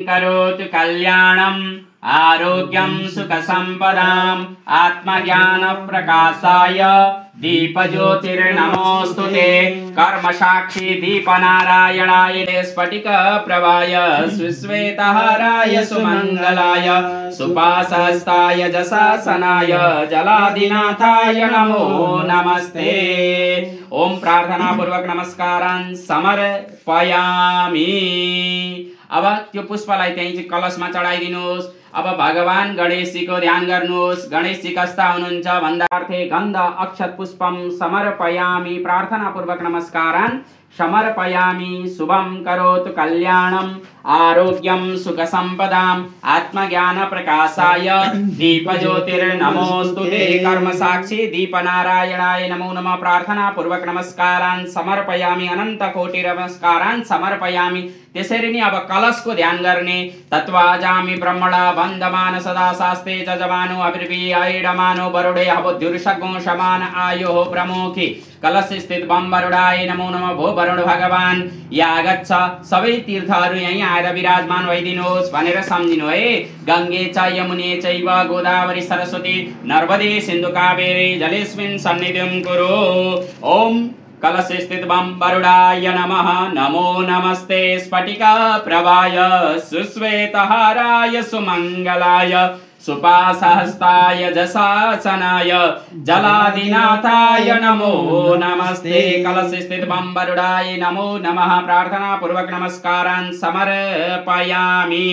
करोतु कल्याणं आरोग्यं सुख संपदां आत्मज्ञान प्रकाशाय दीपज्योतिर्नमोस्तुते कर्म साक्षी दीपनारायणाय स्फटिक प्रभाय सुश्वेतहाराय सुमंगलाय सुपासहस्ताय जसासनाय जलादिनाथाय नमो नमस्ते। ओम प्रार्थना पूर्वक नमस्कारान् समर्पयामि। अब त्यो पुष्पलाई त्यही कलशमा चढाइदिनुस्। अब भगवान गणेश जी को ध्यान गर्नुहोस्। गणेश जी कस्ता हुनुहुन्छ भन्दार्थे गन्ध अक्षत पुष्पम समर्पयामि। प्रार्थना पूर्वक नमस्कारान् समर्पयामि। शुभं करोतु कल्याणं आरोग्यं सुख संपदां आत्मज्ञान प्रकाशाय दीपज्योतिर्नमोस्तुते कर्म साक्षी दीपनारायणाय नमो नमः। प्रार्थना पूर्वक नमस्कारान् समर्पयामि। अनंत कोटि नमस्कारान् समर्पयामि। त्यसरी नै अब कलशको ध्यान गर्ने। तत्वाजामि ब्रह्मणा बन्धमान सदा शास्ते जजमानो अभिर्वीयैडमानो वरुडे हवद्युर्षगो समान आयो प्रमुखी कलश स्थित बम वरुडाय नमो नमः। भो वरुण भगवान यहाँ गच्छ। सबै तीर्थहरू यही आएर विराजमान भइदिनुहोस् भनेर सम्झिनु है। गंगे च यमुने चैव गोदावरी सरस्वती नर्मदे सिन्धु कावेरी जलेस्मिन् सन्निधिं कुरु। ओम कलश स्थित बम वरुडाय नमः। नमो नमस्ते स्फटिक प्रभाय सुश्वेतहाराय सुमंगलाय सुपासहस्ताय जसासनाय जलादिनाथाय नमो नमस्ते। कलश स्थित बम वरुडाय नमो नमः। प्रार्थना पूर्वक नमस्कारान् समर्पयामि।